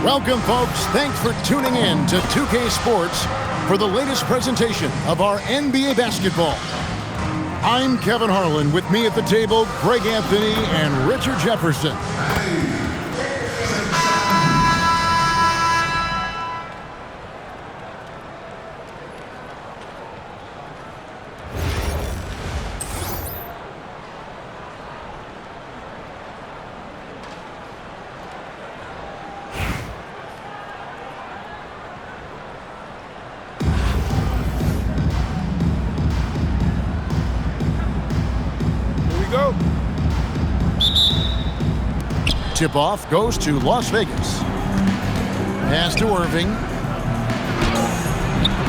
Welcome, folks. Thanks for tuning in to 2K Sports for the latest presentation of our NBA basketball. I'm Kevin Harlan. With me at the table, Greg Anthony and Richard Jefferson. Tip-off goes to Las Vegas. Pass to Irving.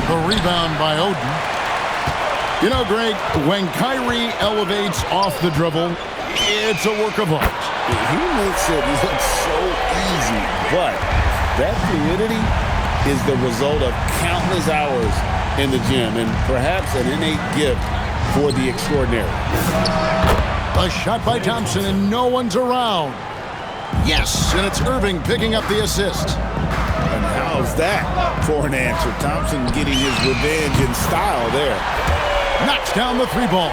The rebound by Oden. You know, Greg, when Kyrie elevates off the dribble, it's a work of art. He makes it look so easy, but that fluidity is the result of countless hours in the gym and perhaps an innate gift for the extraordinary. A shot by Thompson and no one's around. Yes, and it's Irving picking up the assist. And how's that for an answer? Thompson getting his revenge in style there. Knocks down the three ball.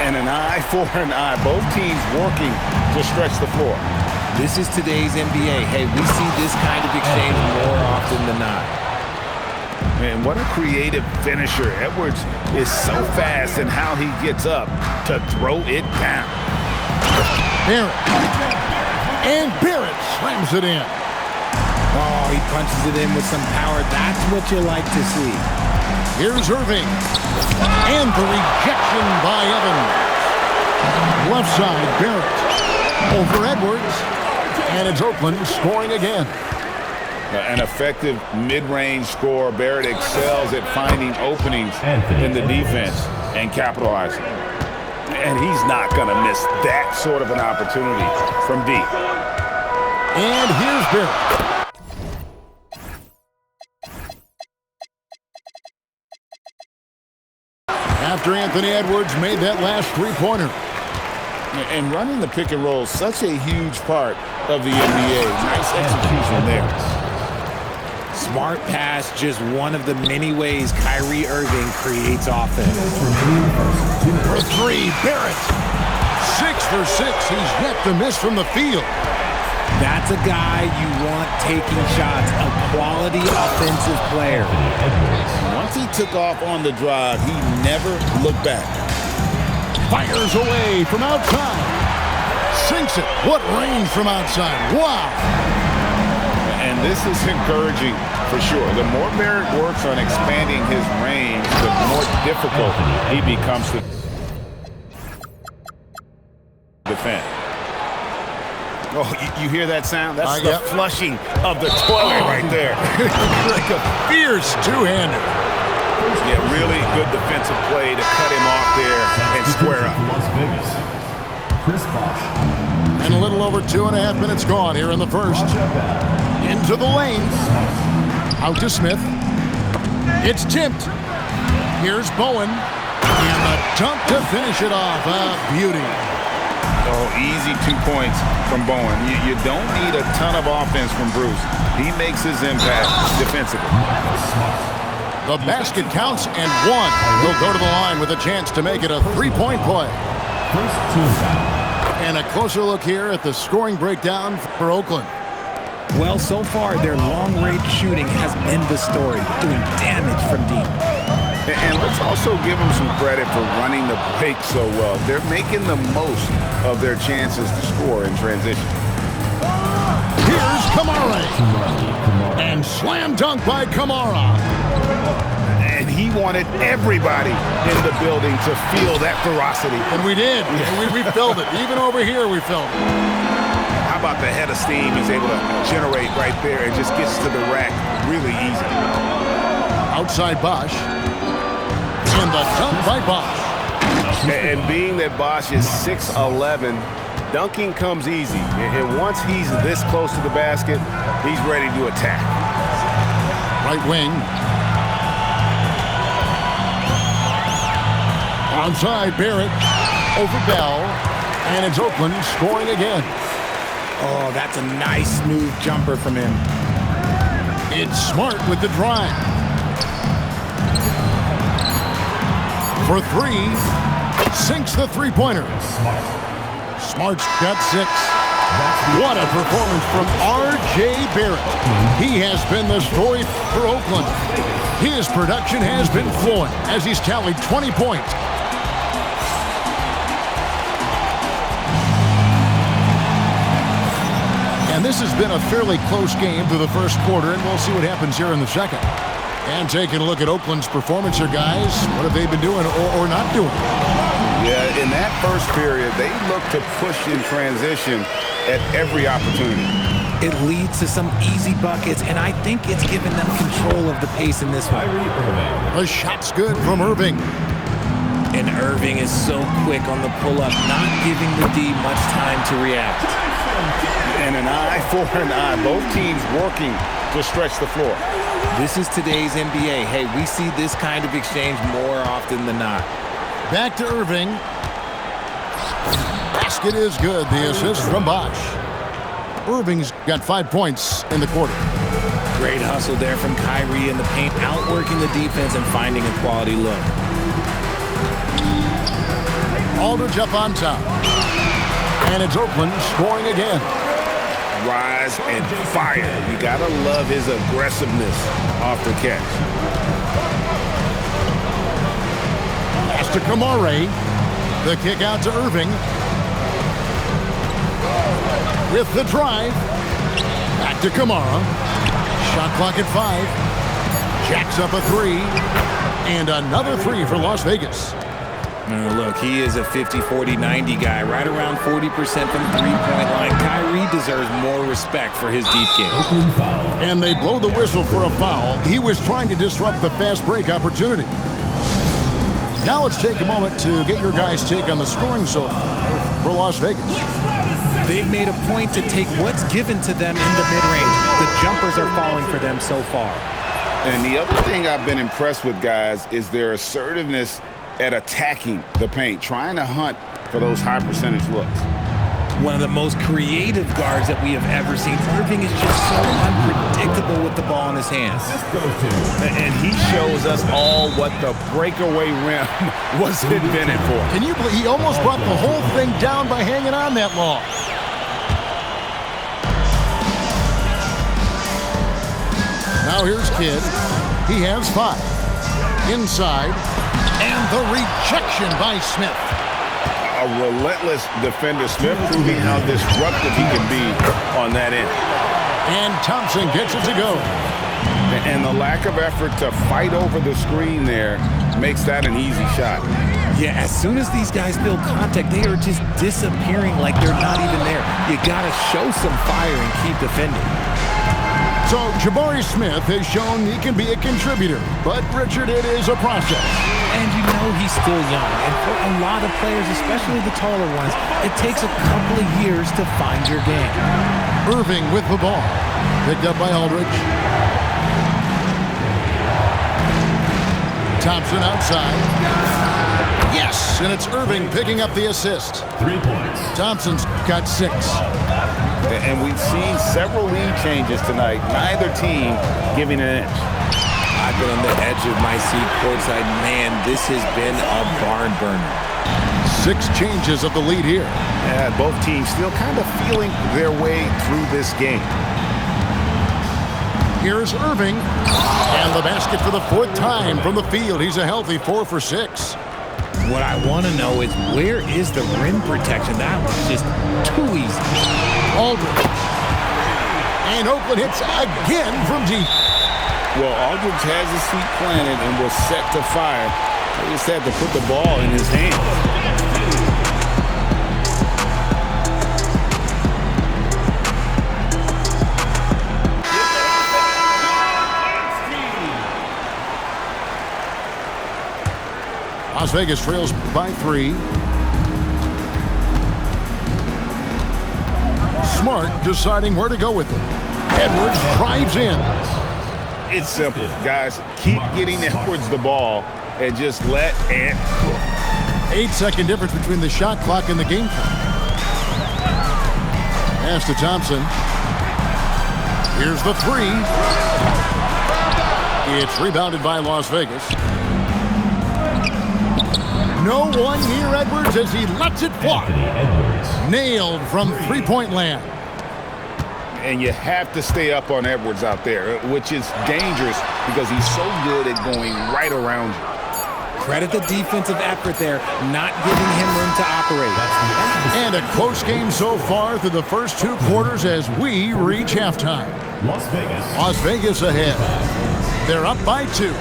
And an eye for an eye. Both teams working to stretch the floor. This is today's NBA. Hey, we see this kind of exchange more often than not. Man, what a creative finisher. Edwards is so fast in how he gets up to throw it down. Barrett. And Barrett slams it in. Oh, he punches it in with some power. That's what you like to see. Here's Irving. And the rejection by Evans. Left side, Barrett. Over Edwards. And it's Oakland scoring again. An effective mid-range scorer. Barrett excels at finding openings in the defense and capitalizing. And he's not going to miss that sort of an opportunity from deep. And here's Barrett. After Anthony Edwards made that last three-pointer. And running the pick and roll is such a huge part of the NBA. Nice execution there. Smart pass, just one of the many ways Kyrie Irving creates offense. For three, Barrett. 6 for 6. He's yet to miss from the field. That's a guy you want taking shots, a quality offensive player. Once he took off on the drive, he never looked back. Fires away from outside. Sinks it. What range from outside. Wow. And this is encouraging for sure. The more Barrett works on expanding his range, the more difficult he becomes to defend. Oh, you hear that sound? That's the flushing of the toilet right there. Like a fierce two-hander. Yeah, really good defensive play to cut him off there and square up. And a little over 2.5 minutes gone here in the first. Into the lane. Out to Smith. It's tipped. Here's Bowen. And the dunk to finish it off. A beauty. Oh, easy 2 points from Bowen. You don't need a ton of offense from Bruce. He makes his impact defensively. The basket counts and one. He'll go to the line with a chance to make it a three-point play. And a closer look here at the scoring breakdown for Oakland. Well, so far, their long-range shooting has been the story, doing damage from deep. And let's also give them some credit for running the break so well. They're making the most of their chances to score in transition. Here's Kamara. And slam dunk by Kamara. And he wanted everybody in the building to feel that ferocity. And we did. And we felt it. Even over here, we felt it. How about the head of steam he's able to generate right there and just gets to the rack really easy. Outside Bosch. And the dunk by Bosch. And being that Bosch is 6'11", dunking comes easy. And once he's this close to the basket, he's ready to attack. Right wing. Onside Barrett over Bell. And it's Oakland scoring again. Oh, that's a nice, smooth jumper from him. It's Smart with the drive. For three, sinks the three-pointer. Smart's got 6. What a performance from R.J. Barrett. He has been the story for Oakland. His production has been flowing as he's tallied 20 points. And this has been a fairly close game through the first quarter, and we'll see what happens here in the second. And taking a look at Oakland's performance here, guys. What have they been doing or not doing? Yeah, in that first period, they look to push in transition at every opportunity. It leads to some easy buckets, and I think it's given them control of the pace in this one. The shot's good from Irving. And Irving is so quick on the pull-up, not giving the D much time to react. And an eye for an eye. Both teams working to stretch the floor. This is today's NBA. Hey, we see this kind of exchange more often than not. Back to Irving. Basket is good. The assist from Bosch. Irving's got 5 points in the quarter. Great hustle there from Kyrie in the paint, outworking the defense and finding a quality look. Aldridge up on top. And it's Oakland scoring again. Rise and fire. You gotta love his aggressiveness off the catch. Pass to Kamare. The kick out to Irving. With the drive. Back to Kamara. Shot clock at 5. Jacks up a 3. And another 3 for Las Vegas. Look, he is a 50, 40, 90 guy, right around 40% from the three-point line. Kyrie deserves more respect for his deep game. And they blow the whistle for a foul. He was trying to disrupt the fast break opportunity. Now let's take a moment to get your guys' take on the scoring so far for Las Vegas. They've made a point to take what's given to them in the mid-range. The jumpers are falling for them so far. And the other thing I've been impressed with, guys, is their assertiveness at attacking the paint, trying to hunt for those high percentage looks. One of the most creative guards that we have ever seen. Irving is just so unpredictable with the ball in his hands. And he shows us all what the breakaway rim was invented for. Can you believe he almost brought the whole thing down by hanging on that long? Now here's Kidd. He has 5. Inside. And the rejection by Smith. A relentless defender. Smith proving how disruptive he can be on that end. And Thompson gets it to go. And the lack of effort to fight over the screen there makes that an easy shot. Yeah, as soon as these guys build contact, they are just disappearing like they're not even there. You got to show some fire and keep defending. So Jabari Smith has shown he can be a contributor, but Richard, it is a process. And you know he's still young, and for a lot of players, especially the taller ones, it takes a couple of years to find your game. Irving with the ball. Picked up by Aldridge. Thompson outside. Yes, and it's Irving picking up the assist. 3 points. Thompson's got 6. And we've seen several lead changes tonight. Neither team giving an inch. I've been on the edge of my seat courtside. Man, this has been a barn burner. 6 changes of the lead here. Yeah, both teams still kind of feeling their way through this game. Here's Irving. And the basket for the 4th time from the field. He's a healthy 4 for 6. What I want to know is, where is the rim protection? That was just too easy. Aldridge. And Oakland hits again from deep. Well, Aldridge has his feet planted and was set to fire. They just had to put the ball in his hands. Las Vegas trails by 3. Smart deciding where to go with it. Edwards drives in. It's simple, guys. Keep getting Edwards the ball and just let it cook. 8-second difference between the shot clock and the game clock. Pass to Thompson. Here's the three. It's rebounded by Las Vegas. No one near Edwards as he lets it fly. Nailed from three-point land. And you have to stay up on Edwards out there, which is dangerous because he's so good at going right around you. Credit the defensive effort there, not giving him room to operate. And a close game so far through the first two quarters as we reach halftime. Las Vegas ahead. They're up by 2.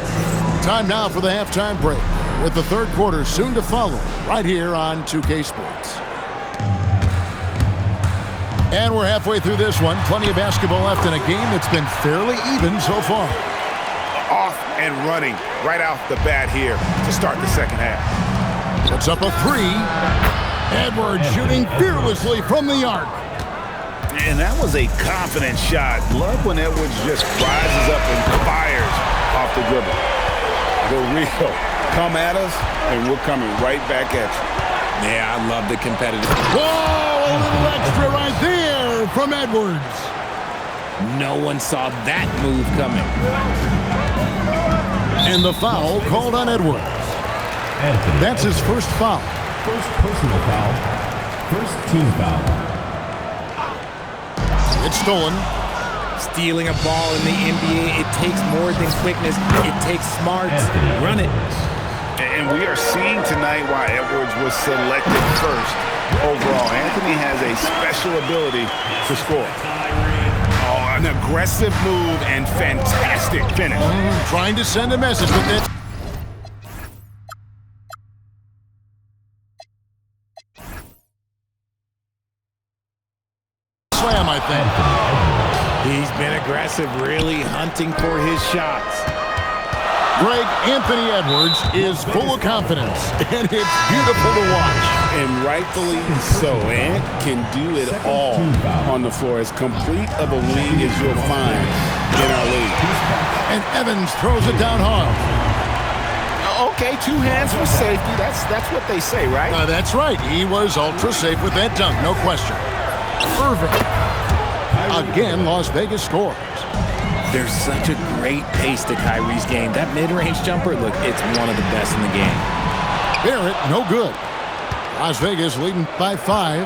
Time now for the halftime break, with the third quarter soon to follow right here on 2K Sports. And we're halfway through this one. Plenty of basketball left in a game that's been fairly even so far. Off and running right off the bat here to start the second half. Puts up a 3. Edwards shooting fearlessly from the arc. And that was a confident shot. Love when Edwards just rises up and fires off the dribble. The real come at us, and we're coming right back at you. Yeah, I love the competitive. Whoa, a little extra right there from Edwards. No one saw that move coming. And the foul called on Edwards. That's his first foul. First personal foul. First team foul. It's stolen. Stealing a ball in the NBA, it takes more than quickness. It takes smarts. Run it. And we are seeing tonight why Edwards was selected first overall. Anthony has a special ability to score. Oh, an aggressive move and fantastic finish. Trying to send a message with it. Slam, I think. He's been aggressive, really hunting for his shots. Greg, Anthony Edwards is full of confidence, and it's beautiful to watch. And rightfully so. Ant can do it all on the floor. As complete of a wing as you'll find in our league. And Evans throws it down hard. Okay, 2 hands for safety. That's what they say, right? That's right. He was ultra safe with that dunk, no question. Irving. Again, Las Vegas scores. There's such a great pace to Kyrie's game. That mid-range jumper, look, it's one of the best in the game. Barrett, no good. Las Vegas leading by 5.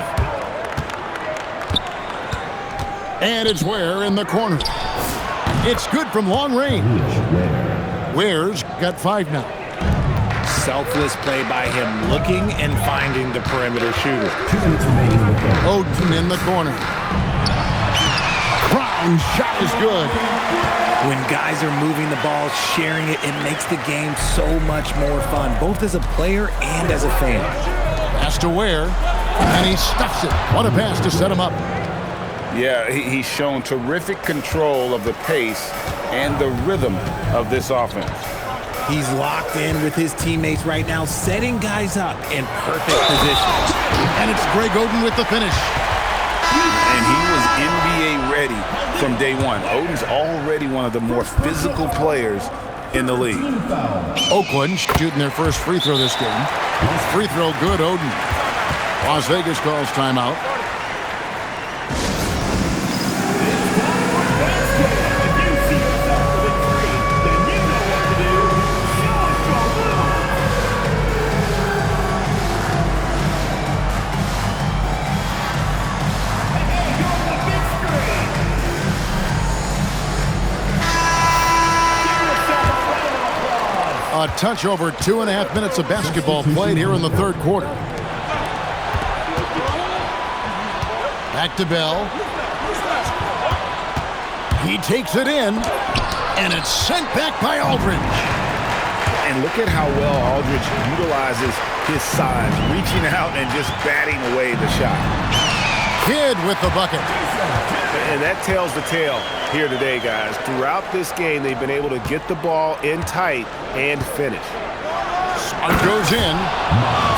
And it's Ware in the corner. It's good from long range. Ware's got 5 now. Selfless play by him, looking and finding the perimeter shooter. Oden in the corner. Brown's shot is good. When guys are moving the ball, sharing it, it makes the game so much more fun, both as a player and as a fan. Pass to Ware, and he stuffs it. What a pass to set him up. Yeah, he's shown terrific control of the pace and the rhythm of this offense. He's locked in with his teammates right now, setting guys up in perfect position. And it's Greg Oden with the finish. And he was NBA ready from day one. Oden's already one of the more physical players in the league. Oakland shooting their first free throw this game. Free throw good, Oden. Las Vegas calls timeout. A touch over 2.5 minutes of basketball played here in the third quarter. Back to Bell. He takes it in, and it's sent back by Aldridge. And look at how well Aldridge utilizes his size, reaching out and just batting away the shot. Kidd with the bucket. And that tells the tale here today, guys. Throughout this game, they've been able to get the ball in tight and finish. Smart goes in,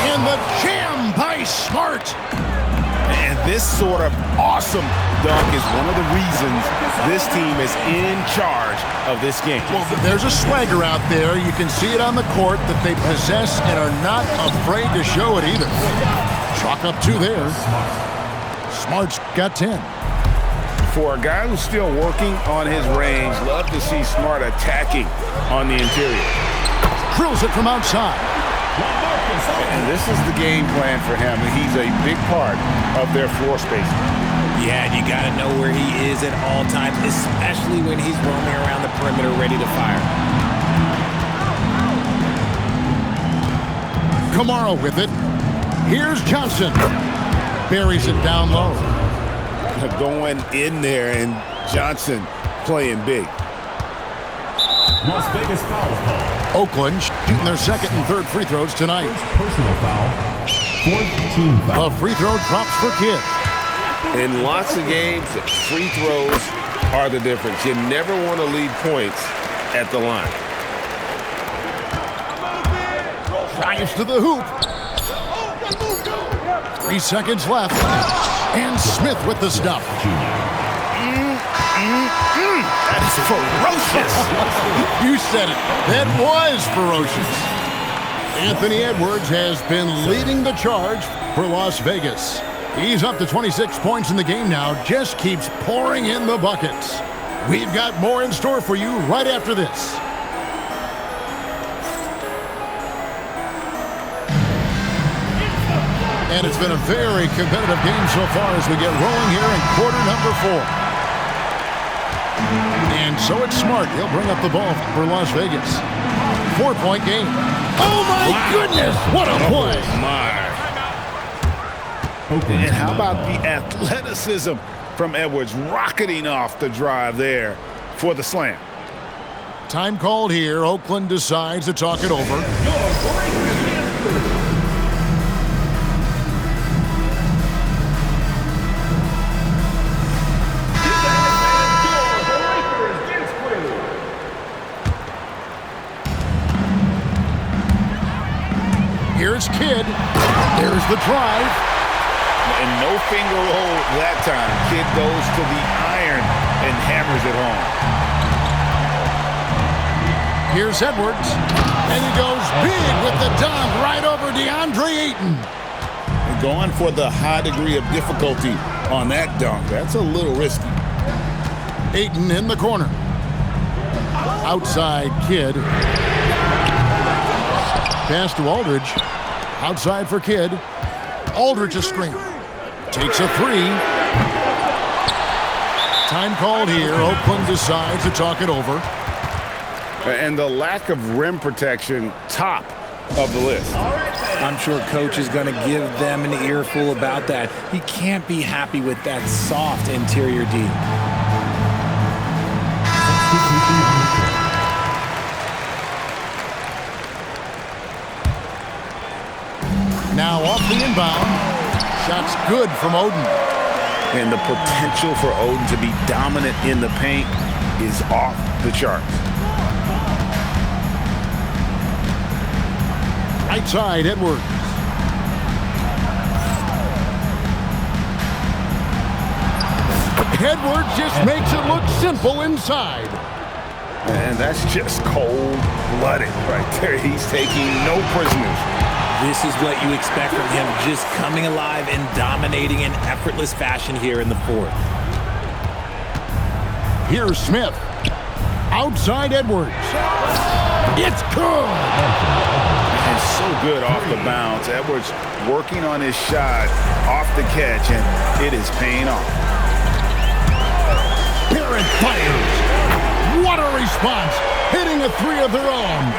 and the jam by Smart. And this sort of awesome dunk is one of the reasons this team is in charge of this game. Well, there's a swagger out there. You can see it on the court that they possess and are not afraid to show it either. Chalk up 2 there. Smart's got 10. For a guy who's still working on his range, love to see Smart attacking on the interior. Drills it from outside. And this is the game plan for him. He's a big part of their floor spacing. Yeah, and you got to know where he is at all times, especially when he's roaming around the perimeter ready to fire. Kamara with it. Here's Johnson. Buries it down low. Going in there, and Johnson playing big. Las Vegas foul call. Oakland shooting their second and third free throws tonight. Personal foul. Fourth team foul. A free throw drops for Kidd. In lots of games, free throws are the difference. You never want to leave points at the line. Drives to the hoop. 3 seconds left. And Smith with the stuff. That is ferocious. You said it. That was ferocious. Anthony Edwards has been leading the charge for Las Vegas. He's up to 26 points in the game now. Just keeps pouring in the buckets. We've got more in store for you right after this. And it's been a very competitive game so far as we get rolling here in quarter number 4. And so it's Smart. He'll bring up the ball for Las Vegas. 4-point game. Oh, my goodness. What a play. And how about the athleticism from Edwards rocketing off the drive there for the slam. Time called here. Oakland decides to talk it over. Here's Kidd. There's the drive. And no finger roll that time. Kidd goes to the iron and hammers it home. Here's Edwards. And he goes big with the dunk right over DeAndre Ayton. And going for the high degree of difficulty on that dunk. That's a little risky. Ayton in the corner. Outside Kidd. Pass to Aldridge. Outside for Kidd. Aldridge a screen. Takes a 3. Time called here. Oakland decides to talk it over. And the lack of rim protection, top of the list. I'm sure coach is going to give them an earful about that. He can't be happy with that soft interior D. Now off the inbound. Shot's good from Oden. And the potential for Oden to be dominant in the paint is off the charts. Right side, Edwards. Edwards just makes it look simple inside. And that's just cold-blooded right there. He's taking no prisoners. This is what you expect from him, just coming alive and dominating in effortless fashion here in the fourth. Here's Smith. Outside Edwards. It's good. And so good off the bounce. Edwards working on his shot off the catch, and it is paying off. Barrett fires. What a response. Hitting a 3 of their own.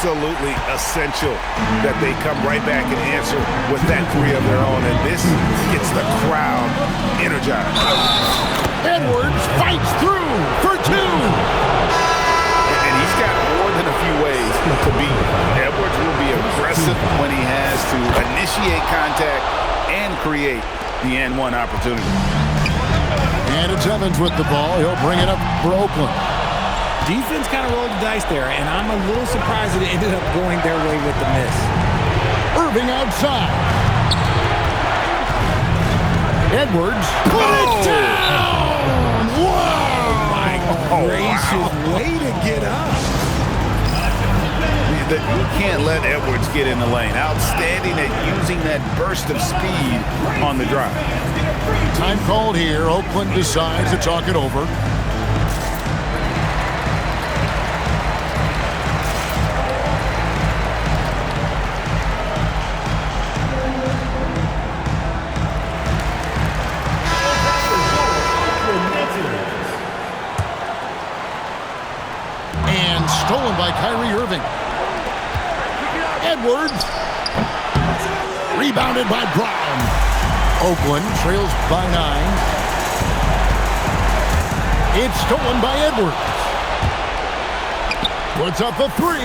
Absolutely essential that they come right back and answer with that 3 of their own, and this gets the crowd energized. Edwards fights through for 2. And he's got more than a few ways to beat. Edwards will be aggressive when he has to initiate contact and create the N1 opportunity. And it's Evans with the ball. He'll bring it up for Oakland. Defense kind of rolled the dice there, and I'm a little surprised that it ended up going their way with the miss. Irving outside. Edwards. Put it down! Whoa! My gracious, way to get up. You can't let Edwards get in the lane. Outstanding at using that burst of speed on the drive. Time called here. Oakland decides to talk it over. And stolen by Kyrie Irving. Edwards. Rebounded by Brown. Oakland trails by 9. It's stolen by Edwards. Puts up a 3.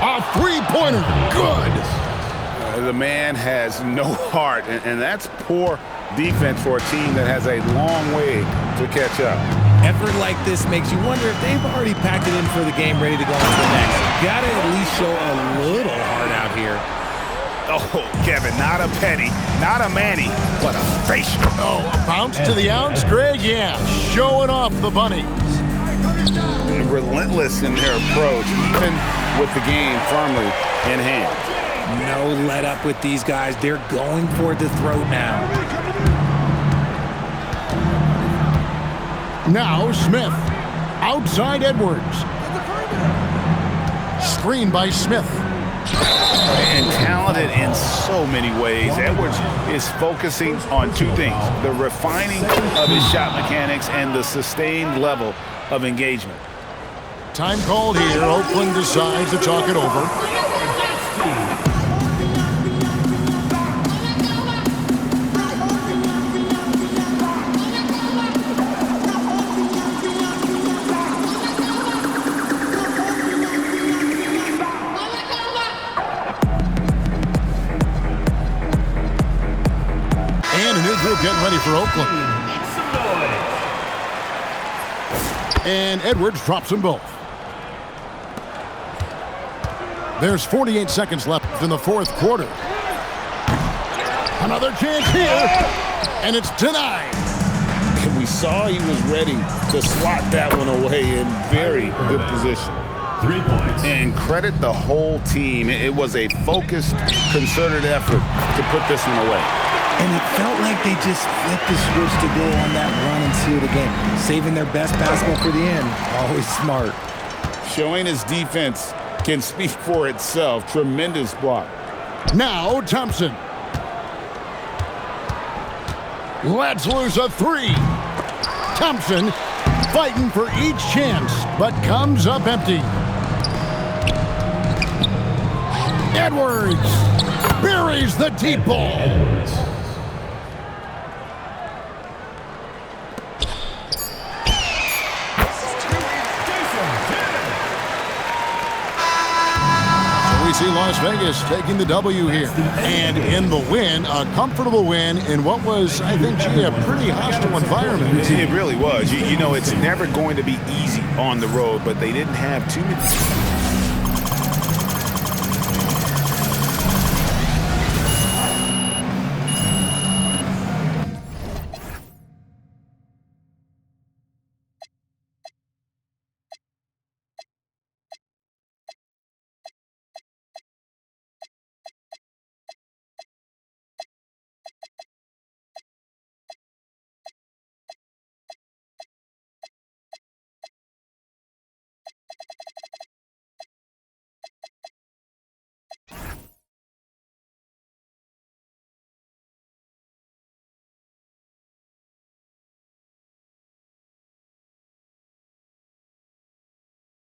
A three-pointer. Good. The man has no heart, and that's poor defense for a team that has a long way to catch up. Effort like this makes you wonder if they've already packed it in for the game, ready to go on to the next. Gotta at least show a little heart out here. Oh, Kevin, not a penny, not a Manny, but a facial. Oh, a bounce to the ounce, Greg? Yeah, showing off the bunnies. Relentless in their approach, even with the game firmly in hand. No let up with these guys. They're going for the throat now. Now Smith. Outside Edwards. Screen by Smith. And talented in so many ways. Edwards is focusing on two things: the refining of his shot mechanics and the sustained level of engagement. Time called here. Oakland decides to talk it over. And a new group getting ready for Oakland. And Edwards drops them both. There's 48 seconds left in the fourth quarter. Another chance here, and it's denied. We saw he was ready to slot that one away in very good position. 3 points. And credit the whole team. It was a focused, concerted effort to put this one away. And it felt like they just flipped the switch to go on that run and seal the game. Saving their best basketball for the end. Always smart. Showing his defense can speak for itself. Tremendous block. Now Thompson. Let's lose a 3. Thompson fighting for each chance, but comes up empty. Edwards buries the deep ball. Edwards. We see Las Vegas taking the W here. And in the win, a comfortable win in what was, I think, a pretty hostile environment. It really was. You know, it's never going to be easy on the road, but they didn't have too many